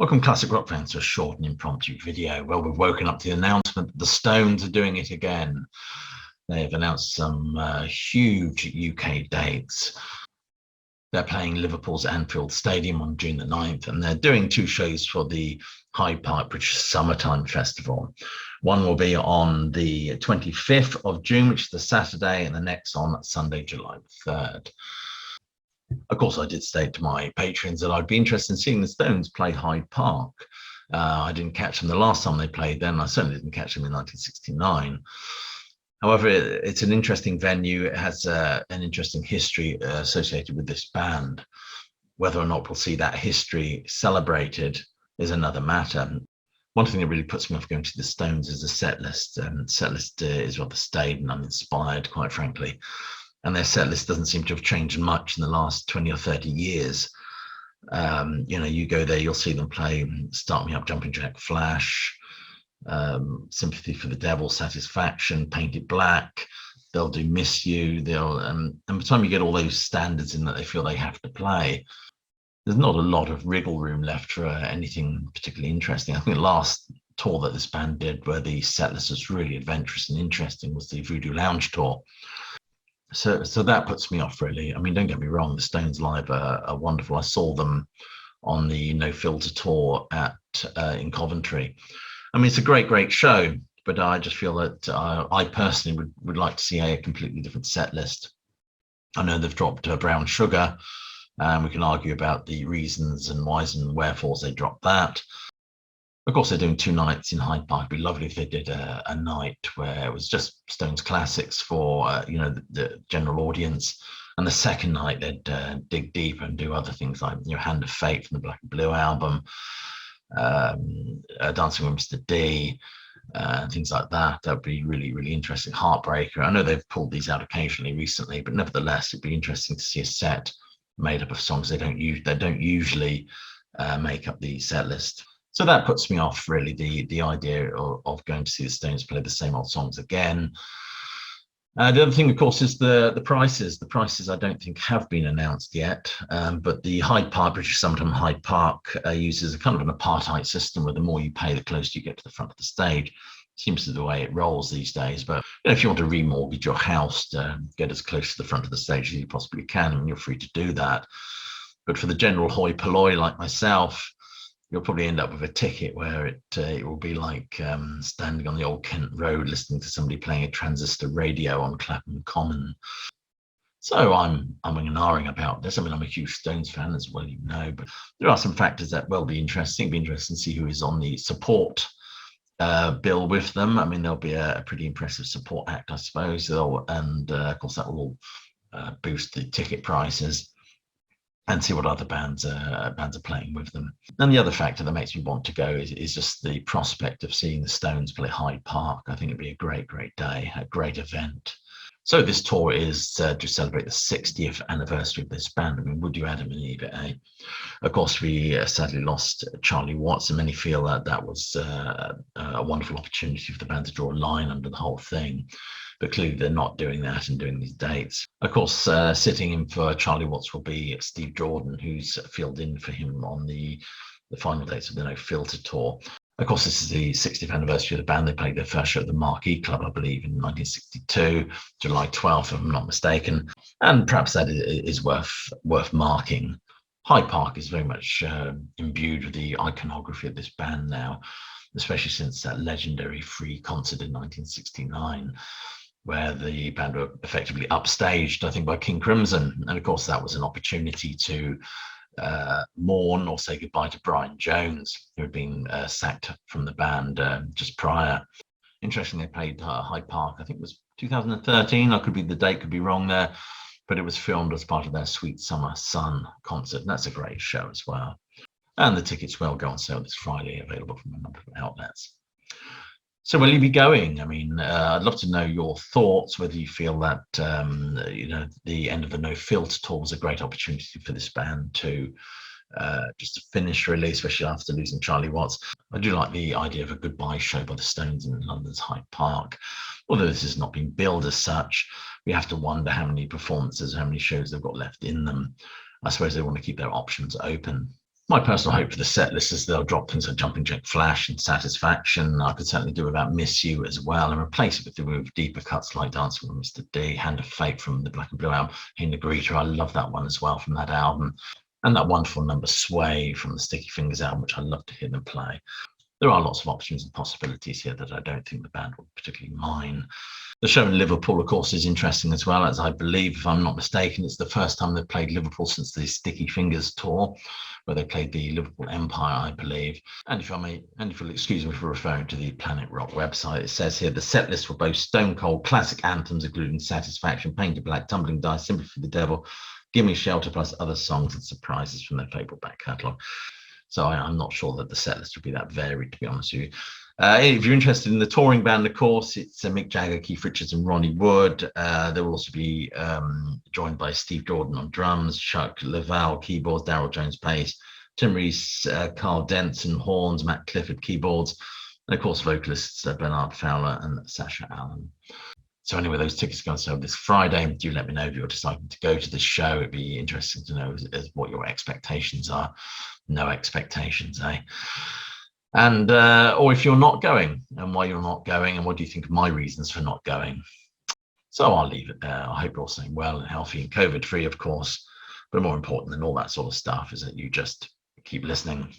Welcome, classic rock fans, to a short and impromptu video. Well, we've woken up to the announcement that the Stones are doing it again. They have announced some huge UK dates. They're playing Liverpool's Anfield Stadium on June the 9th, and they're doing two shows for the Hyde Park British Summertime Festival. One will be on the 25th of June, which is the Saturday, and the next on Sunday, July 3rd. Of course, I did state to my patrons that I'd be interested in seeing the Stones play Hyde Park. I didn't catch them the last time they played then. I certainly didn't catch them in 1969. However, it's an interesting venue. It has an interesting history associated with this band. Whether or not we'll see that history celebrated is another matter. One thing that really puts me off going to the Stones is the set list. Set list is rather staid and uninspired, quite frankly. And their set list doesn't seem to have changed much in the last 20 or 30 years. You go there, you'll see them play Start Me Up, Jumping Jack Flash, Sympathy for the Devil, Satisfaction, Paint It Black. They'll do Miss You. And by the time you get all those standards in that they feel they have to play, there's not a lot of wriggle room left for anything particularly interesting. I think the last tour that this band did where the set list was really adventurous and interesting was the Voodoo Lounge tour. So that puts me off, really. I mean, don't get me wrong, the Stones live are wonderful. I saw them on the No Filter tour in Coventry. I mean, it's a great show, but I just feel that I personally would like to see a completely different set list. I know they've dropped Brown Sugar, and we can argue about the reasons and whys and wherefores they dropped that. Of course, they're doing two nights in Hyde Park. It'd be lovely if they did a night where it was just Stones classics for the general audience, and the second night they'd dig deeper and do other things like Hand of Fate from the Black and Blue album, Dancing with Mr. D, things like that. That would be really interesting. Heartbreaker. I know they've pulled these out occasionally recently, but nevertheless, it'd be interesting to see a set made up of songs they don't usually make up the set list. So that puts me off, really, the idea of going to see the Stones play the same old songs again. The other thing, of course, is the prices. The prices I don't think have been announced yet, but the Hyde Park, British Summertime Hyde Park, uses a kind of an apartheid system where the more you pay, the closer you get to the front of the stage. Seems to be the way it rolls these days. But if you want to remortgage your house to get as close to the front of the stage as you possibly can, I mean, you're free to do that. But for the general hoi polloi like myself, you'll probably end up with a ticket where it will be like standing on the old Kent Road listening to somebody playing a transistor radio on Clapham Common. So I'm and about this. I mean, I'm a huge Stones fan, as well, but there are some factors that will be interesting. It'll be interesting to see who is on the support bill with them. I mean, there'll be a pretty impressive support act, I suppose. And of course, that will boost the ticket prices, and see what other bands are playing with them. And the other factor that makes me want to go is just the prospect of seeing the Stones play Hyde Park. I think it'd be a great day, a great event. So this tour is to celebrate the 60th anniversary of this band. I mean, would you, Adam and Eve, eh? Of course, we sadly lost Charlie Watts, and many feel that was a wonderful opportunity for the band to draw a line under the whole thing. But clearly they're not doing that and doing these dates. Of course, sitting in for Charlie Watts will be Steve Jordan, who's filled in for him on the final dates of the No Filter tour. Of course, this is the 60th anniversary of the band. They played their first show at the Marquee Club, I believe, in 1962, July 12th, if I'm not mistaken. And perhaps that is worth marking. Hyde Park is very much imbued with the iconography of this band now, especially since that legendary free concert in 1969. Where the band were effectively upstaged, I think, by King Crimson. And of course, that was an opportunity to mourn or say goodbye to Brian Jones, who had been sacked from the band just prior. Interestingly, they played Hyde Park, I think it was 2013. The date could be wrong there, but it was filmed as part of their Sweet Summer Sun concert. And that's a great show as well. And the tickets will go on sale this Friday, available from a number of outlets. So will you be going? I mean, I'd love to know your thoughts, whether you feel that, the end of the No Filter tour was a great opportunity for this band to just to finish, really, especially after losing Charlie Watts. I do like the idea of a goodbye show by the Stones in London's Hyde Park. Although this has not been billed as such, we have to wonder how many performances, how many shows they've got left in them. I suppose they want to keep their options open. My personal hope for the set list is they'll drop things like Jumping Jack Flash and Satisfaction. I could certainly do without Miss You as well, and replace it with deeper cuts like Dancing with Mr. D, Hand of Fate from the Black and Blue album, Hey Negrita. I love that one as well from that album. And that wonderful number Sway from the Sticky Fingers album, which I love to hear them play. There are lots of options and possibilities here that I don't think the band will particularly mind. The show in Liverpool, of course, is interesting as well, as I believe, if I'm not mistaken, it's the first time they've played Liverpool since the Sticky Fingers tour, where they played the Liverpool Empire, I believe. And if you'll excuse me for referring to the Planet Rock website, it says here the set list for both Stone Cold classic anthems, including Satisfaction, Painted Black, Tumbling Dice, Sympathy for the Devil, Gimme Shelter, plus other songs and surprises from their favourite back catalogue. So I'm not sure that the set list would be that varied, to be honest with you. If you're interested in the touring band, of course, it's Mick Jagger, Keith Richards, and Ronnie Wood. They'll also be joined by Steve Jordan on drums, Chuck Leavell keyboards, Daryl Jones bass, Tim Reese, Carl Denson horns, Matt Clifford keyboards, and of course vocalists Bernard Fowler and Sasha Allen. So anyway, those tickets are going to sell this Friday. Do let me know if you're deciding to go to the show. It'd be interesting to know what your expectations are. No expectations, eh? And or if you're not going, and why you're not going, and what do you think of my reasons for not going? So I'll leave it there. I hope you're all staying well and healthy and COVID-free, of course. But more important than all that sort of stuff is that you just keep listening,